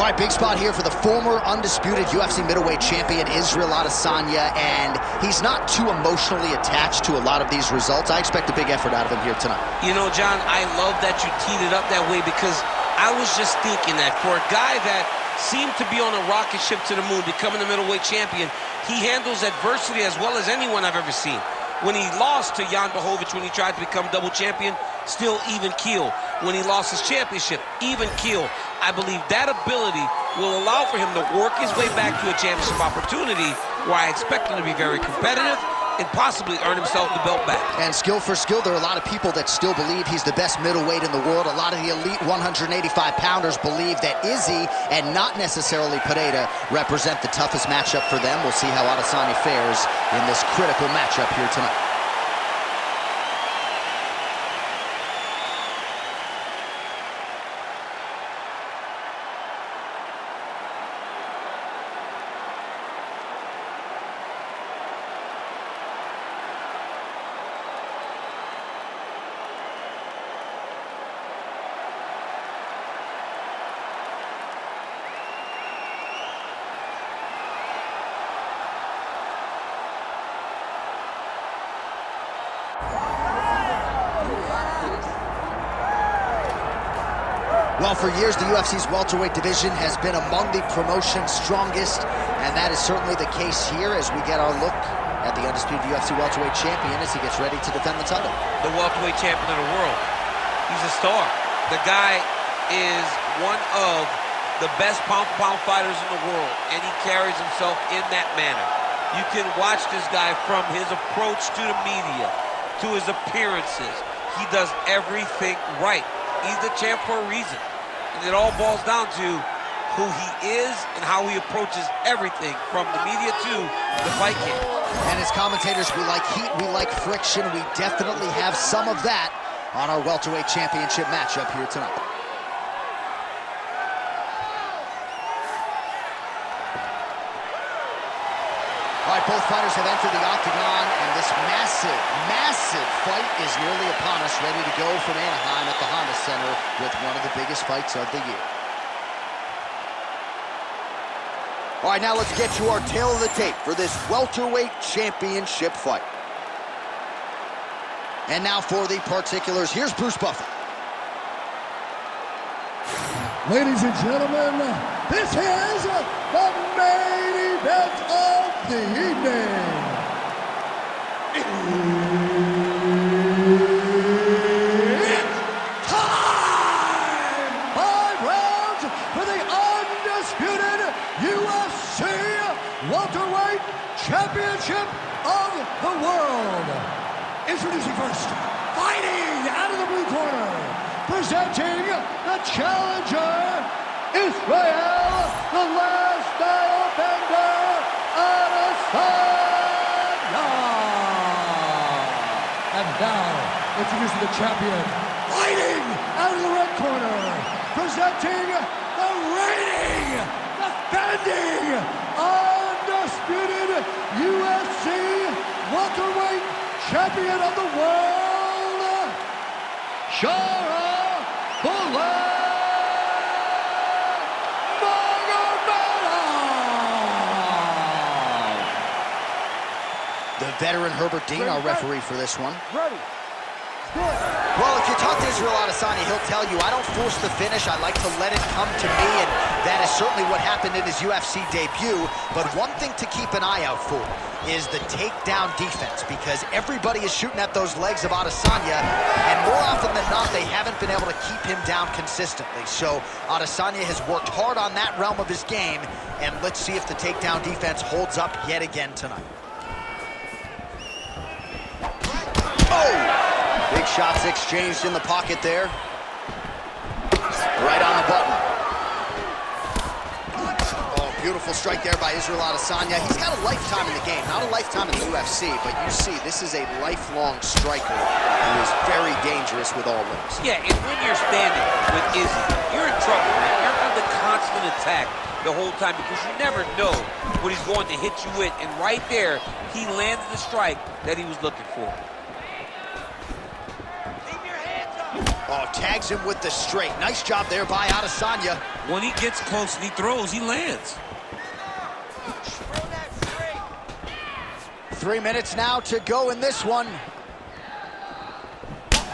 All right, big spot here for the former undisputed UFC middleweight champion, Israel Adesanya, and he's not too emotionally attached to a lot of these results. I expect a big effort out of him here tonight. You know, John, I love that you teed it up that way, because I was just thinking that for a guy that seemed to be on a rocket ship to the moon, becoming the middleweight champion, he handles adversity as well as anyone I've ever seen. When he lost to Jan Blachowicz, when he tried to become double champion, still even keel. When he lost his championship, even keel. I believe that ability will allow for him to work his way back to a championship opportunity, where I expect him to be very competitive and possibly earn himself the belt back. And skill for skill, there are a lot of people that still believe he's the best middleweight in the world. A lot of the elite 185-pounders believe that Izzy and not necessarily Pereira represent the toughest matchup for them. We'll see how Adesanya fares in this critical matchup here tonight. Well, for years, the UFC's welterweight division has been among the promotion's strongest, and that is certainly the case here as we get our look at the undisputed UFC welterweight champion as he gets ready to defend the title. The welterweight champion of the world. He's a star. The guy is one of the best pound-for-pound fighters in the world, and he carries himself in that manner. You can watch this guy from his approach to the media, to his appearances. He does everything right. He's the champ for a reason. And it all boils down to who he is and how he approaches everything from the media to the fight camp. And as commentators, we like heat, we like friction. We definitely have some of that on our welterweight championship matchup here tonight. All right, both fighters have entered the octagon, and this massive, massive fight is nearly upon us, ready to go from Anaheim at the Honda Center with one of the biggest fights of the year. All right, now let's get to our tail of the tape for this welterweight championship fight. And now for the particulars, here's Bruce Buffer. Ladies and gentlemen, this is the main event of the evening. It's time! 5 rounds for the undisputed UFC Welterweight Championship of the world. Introducing first, fighting out of the blue corner, presenting the challenger, Israel, the last style bender, Adesanya. And now, introducing the champion, fighting out of the red corner, presenting the reigning, defending, undisputed UFC welterweight champion of the world, Sharaputdin Magomedov. The veteran Herbert Dean, our referee for this one. Ready. Well, if you talk to Israel Adesanya, he'll tell you, I don't force the finish. I like to let it come to me, and that is certainly what happened in his UFC debut. But one thing to keep an eye out for is the takedown defense, because everybody is shooting at those legs of Adesanya, and more often than not, they haven't been able to keep him down consistently. So Adesanya has worked hard on that realm of his game, and let's see if the takedown defense holds up yet again tonight. Oh! Big shots exchanged in the pocket there. Right on the button. Oh, beautiful strike there by Israel Adesanya. He's got a lifetime in the game, not a lifetime in the UFC, but you see, this is a lifelong striker who is very dangerous with all limbs. Yeah, and when you're standing with Izzy, you're in trouble, man. You're under constant attack the whole time, because you never know what he's going to hit you with. And right there, he landed the strike that he was looking for. Oh, tags him with the straight. Nice job there by Adesanya. When he gets close and he throws, he lands. 3 minutes now to go in this one.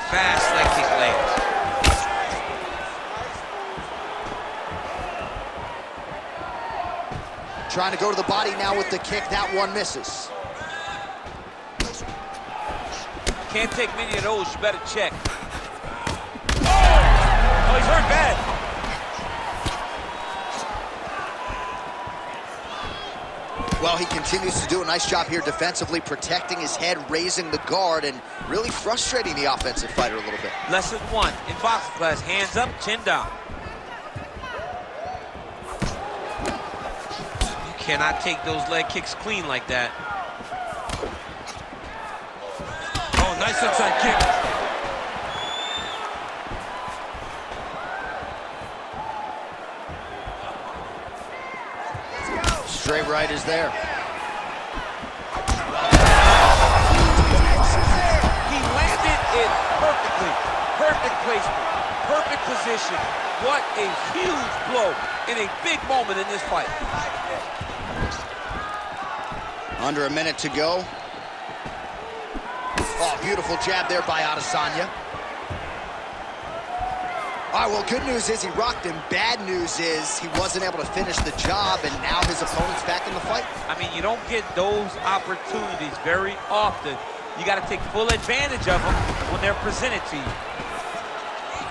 Fast leg kick lands. Trying to go to the body now with the kick. That one misses. Can't take many of those. You better check. Oh, he's hurt bad. Well, he continues to do a nice job here defensively, protecting his head, raising the guard, and really frustrating the offensive fighter a little bit. Lesson 1 in boxing class: hands up, chin down. You cannot take those leg kicks clean like that. Oh, nice inside kick. Straight right is there. He landed it perfectly. Perfect placement. Perfect position. What a huge blow in a big moment in this fight. Under a minute to go. Oh, beautiful jab there by Adesanya. All right, well, good news is he rocked him. Bad news is he wasn't able to finish the job, and now his opponent's back in the fight. I mean, you don't get those opportunities very often. You got to take full advantage of them when they're presented to you.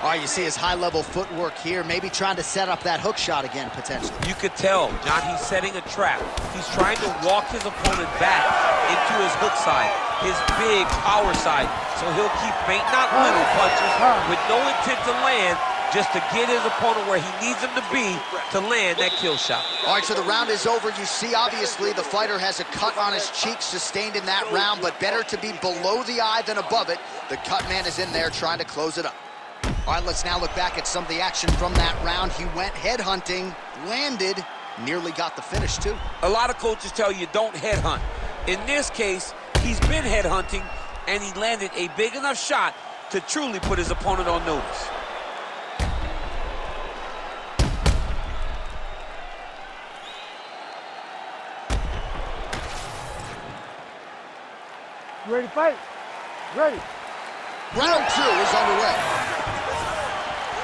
All right, you see his high-level footwork here, maybe trying to set up that hook shot again, potentially. You could tell, John, he's setting a trap. He's trying to walk his opponent back into his hook side, his big power side. So he'll keep feinting out little punches with no intent to land, just to get his opponent where he needs him to be to land that kill shot. All right, so the round is over. You see, obviously, the fighter has a cut on his cheek sustained in that round, but better to be below the eye than above it. The cut man is in there trying to close it up. All right, let's now look back at some of the action from that round. He went headhunting, landed, nearly got the finish, too. A lot of coaches tell you don't headhunt. In this case, he's been headhunting, and he landed a big enough shot to truly put his opponent on notice. You ready to fight? Ready. Round 2 is underway.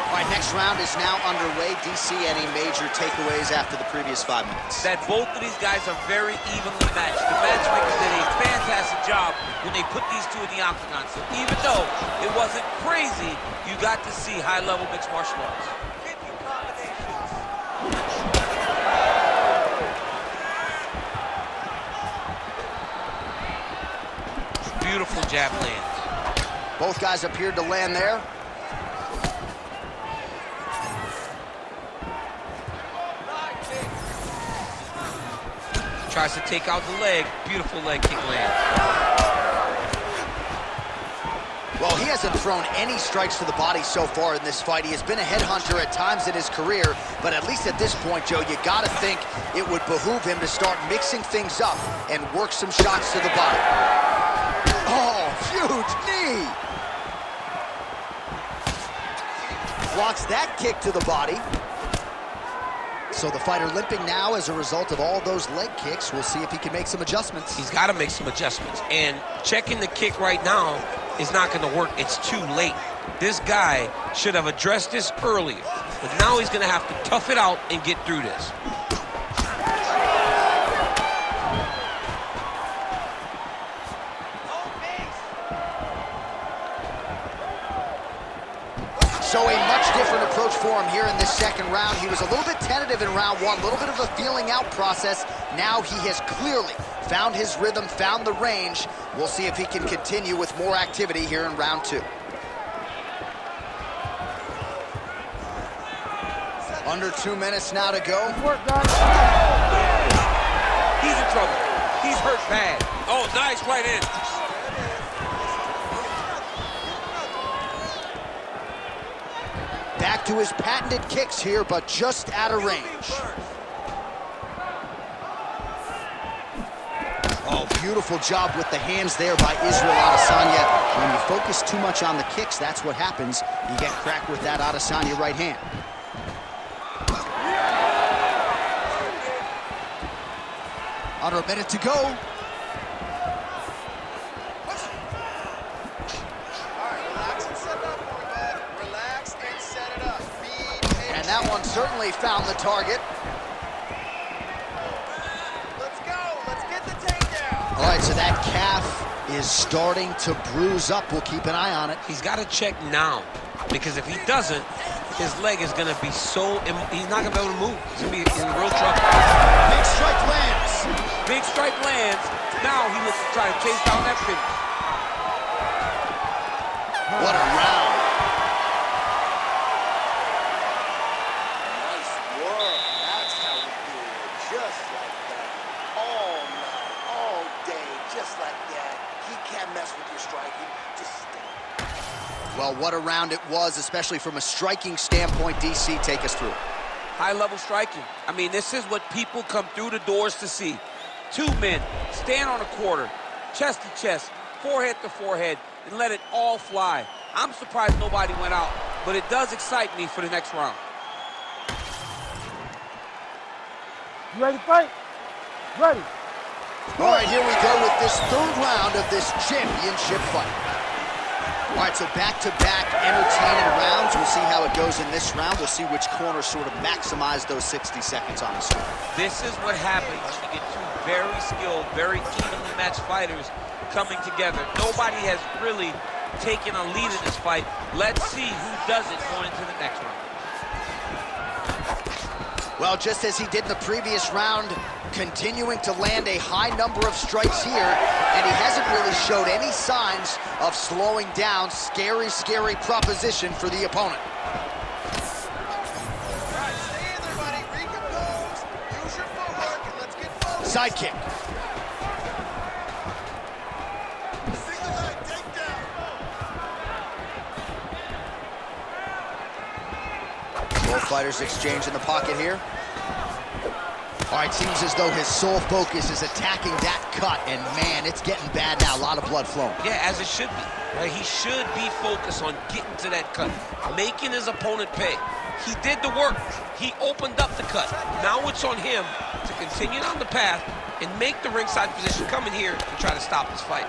All right, next round is now underway. DC, any major takeaways after the previous 5 minutes? That both of these guys are very evenly matched. The matchmakers did a fantastic job when they put these two in the octagon. So even though it wasn't crazy, you got to see high-level mixed martial arts. Beautiful jab lands. Both guys appeared to land there. Tries to take out the leg. Beautiful leg kick lands. Well, he hasn't thrown any strikes to the body so far in this fight. He has been a headhunter at times in his career, but at least at this point, Joe, you got to think it would behoove him to start mixing things up and work some shots to the body. Oh, huge knee! Blocks that kick to the body. So the fighter limping now as a result of all those leg kicks. We'll see if he can make some adjustments. He's got to make some adjustments. And checking the kick right now is not going to work. It's too late. This guy should have addressed this earlier. But now he's going to have to tough it out and get through this. So a much different approach for him here in this second round. He was a little bit tentative in round 1, a little bit of a feeling out process. Now he has clearly found his rhythm, found the range. We'll see if he can continue with more activity here in round 2. Under 2 minutes now to go. Work, guys. He's in trouble. He's hurt bad. Oh, nice right in. Back to his patented kicks here, but just out of range. Oh, beautiful job with the hands there by Israel Adesanya. When you focus too much on the kicks, that's what happens. You get cracked with that Adesanya right hand. Under a minute to go. All right, relax and set it up, bud. Relax and set it up. And that one certainly found the target. Let's go. Let's get the takedown. All right, so that calf is starting to bruise up. We'll keep an eye on it. He's got to check now, because if he doesn't, his leg is going to be so... He's not going to be able to move. He's going to be in real trouble. Big strike lands. Big strike lands. Now he looks to try to chase down that finish. What a round. Nice work. That's how we do it. Just like that. All night, all day, just like that. He can't mess with your striking. Just stay. Well, what a round it was, especially from a striking standpoint. DC, take us through. High-level striking. I mean, this is what people come through the doors to see. Two men stand on a quarter, chest to chest, forehead to forehead, and let it all fly. I'm surprised nobody went out, but it does excite me for the next round. You ready to fight? Ready. All right, here we go with this third round of this championship fight. All right, so back-to-back entertaining rounds. We'll see how it goes in this round. We'll see which corner sort of maximize those 60 seconds on the screen. This is what happens when you get two very skilled, very evenly matched fighters coming together. Nobody has really taken a lead in this fight. Let's see who does it going into the next round. Well, just as he did in the previous round, continuing to land a high number of strikes here, and he hasn't really showed any signs of slowing down. Scary, scary proposition for the opponent. All right, stay in there, buddy. Recompose. Use your footwork, and let's get focused. Side kick. Single leg takedown. Both fighters exchange in the pocket here. All right, seems as though his sole focus is attacking that cut, and man, it's getting bad now. A lot of blood flowing. Yeah, as it should be. Right? He should be focused on getting to that cut, making his opponent pay. He did the work. He opened up the cut. Now it's on him to continue down the path and make the ringside position, come in here and try to stop this fight.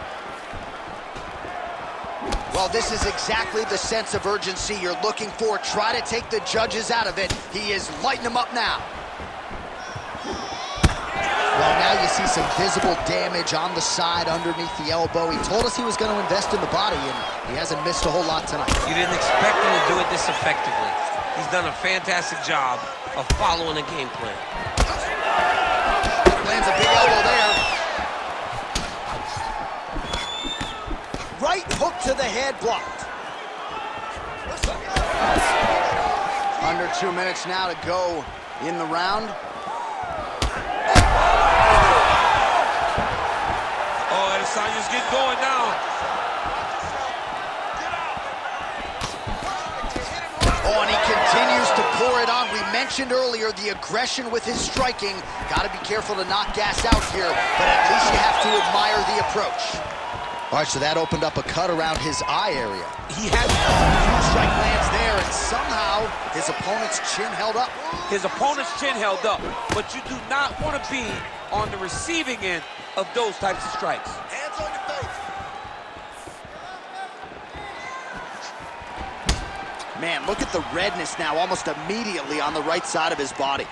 Well, this is exactly the sense of urgency you're looking for. Try to take the judges out of it. He is lighting them up now. Well, now you see some visible damage on the side underneath the elbow. He told us he was going to invest in the body, and he hasn't missed a whole lot tonight. You didn't expect him to do it this effectively. He's done a fantastic job of following a game plan. Lands a big elbow there. Right hook to the head, blocked. Under 2 minutes now to go in the round. Oh, Adesanya's getting going now. Oh, and he continues to pour it on. We mentioned earlier the aggression with his striking. Got to be careful to not gas out here, but at least you have to admire the approach. All right, so that opened up a cut around his eye area. He has Strike lands there, and somehow his opponent's chin held up. his opponent's chin held up, but you do not want to be on the receiving end of those types of strikes. Hands on your face. Man, look at the redness now almost immediately on the right side of his body.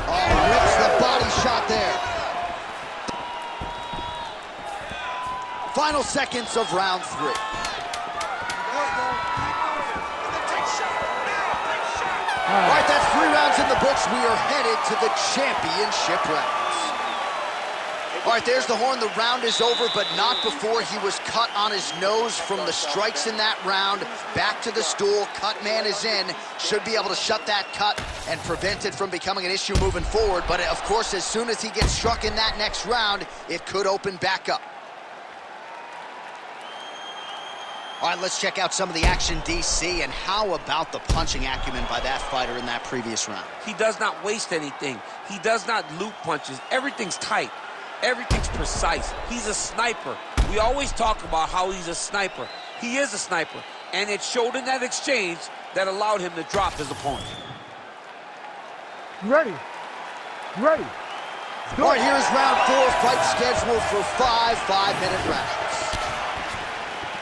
Oh, rips the body shot there. Final seconds of round 3. All right, that's 3 rounds in the books. We are headed to the championship rounds. All right, there's the horn. The round is over, but not before he was cut on his nose from the strikes in that round. Back to the stool. Cut man is in. Should be able to shut that cut and prevent it from becoming an issue moving forward. But, of course, as soon as he gets struck in that next round, it could open back up. All right, let's check out some of the action, DC, and how about the punching acumen by that fighter in that previous round? He does not waste anything. He does not loop punches. Everything's tight. Everything's precise. He's a sniper. We always talk about how he's a sniper. He is a sniper, and it showed in that exchange that allowed him to drop his opponent. You ready? You ready? All right, here's round 4, fight scheduled for 5 5-minute rounds.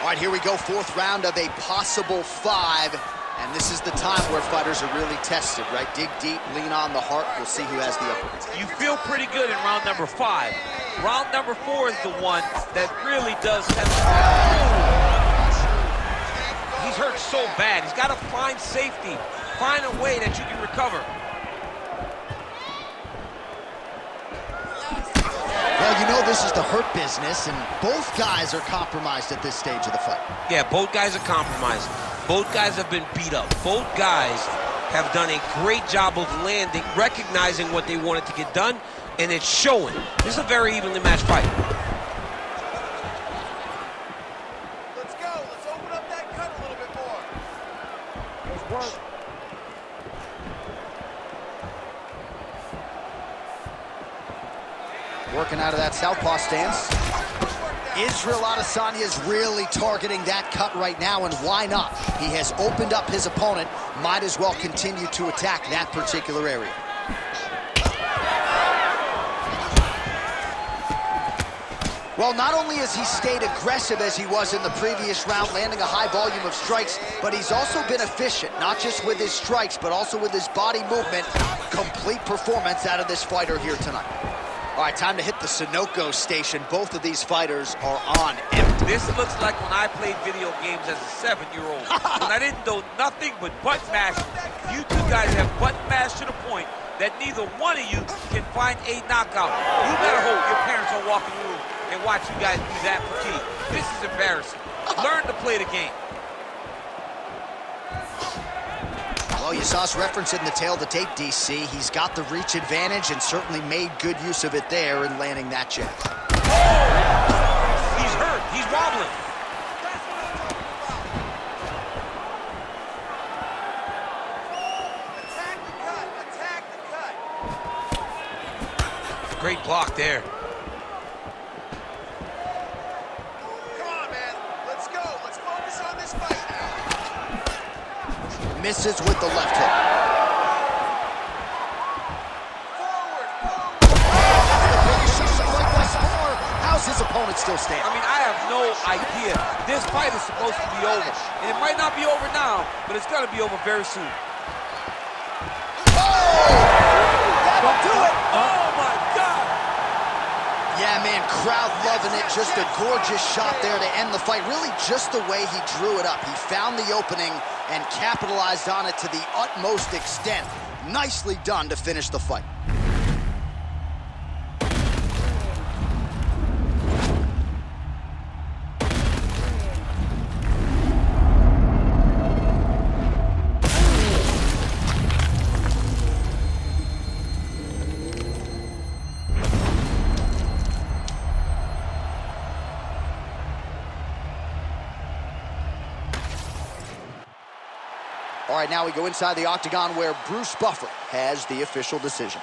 All right, here we go, 4th round of a possible 5. And this is the time where fighters are really tested, right? Dig deep, lean on the heart. We'll see who has the upper hand. You feel pretty good in round number 5. Round number 4 is the one that really does test. He's hurt so bad. He's got to find safety, find a way that you can recover. Well, you know this is the hurt business, and both guys are compromised at this stage of the fight. Yeah, both guys are compromised. Both guys have been beat up. Both guys have done a great job of landing, recognizing what they wanted to get done, and it's showing. This is a very evenly matched fight. Let's go. Let's open up that cut a little bit more. Let's work. Working out of that southpaw stance. Israel Adesanya is really targeting that cut right now, and why not? He has opened up his opponent. Might as well continue to attack that particular area. Well, not only has he stayed aggressive as he was in the previous round, landing a high volume of strikes, but he's also been efficient, not just with his strikes, but also with his body movement. Complete performance out of this fighter here tonight. All right, time to hit the Sunoco station. Both of these fighters are on empty. This looks like when I played video games as a 7-year-old. When I didn't know nothing but button mashing. You two guys have button mashed to the point that neither one of you can find a knockout. You better hope your parents don't walk in the room and watch you guys be that fatigued. This is embarrassing. Learn to play the game. Well, you saw us referencing the tail to tape, DC. He's got the reach advantage and certainly made good use of it there in landing that jab. Oh! He's hurt. He's wobbling. Attack the cut. Attack the cut. Great block there. Come on, man. Let's go. Let's focus on this fight now. Misses with the left hook. How's his opponent still standing? I mean, I have no idea. This fight is supposed to be over. And it might not be over now, but it's going to be over very soon. That'll do it! Oh, my God! Yeah, man, crowd loving it. Just a gorgeous shot there to end the fight. Really just the way he drew it up. He found the opening and capitalized on it to the utmost extent. Nicely done to finish the fight. All right, now we go inside the octagon where Bruce Buffer has the official decision.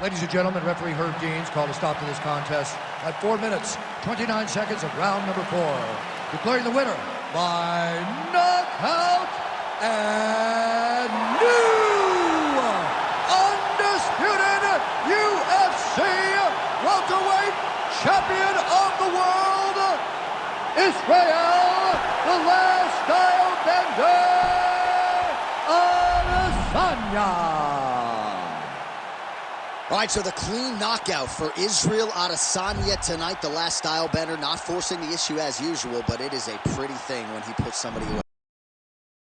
Ladies and gentlemen, referee Herb Deans called a stop to this contest at 4 minutes, 29 seconds of round number 4. Declaring the winner by knockout and new undisputed UFC welterweight champion of the world, Israel, the last style bender, Adesanya. All right, so the clean knockout for Israel Adesanya tonight. The last style bender, not forcing the issue as usual, but it is a pretty thing when he puts somebody away.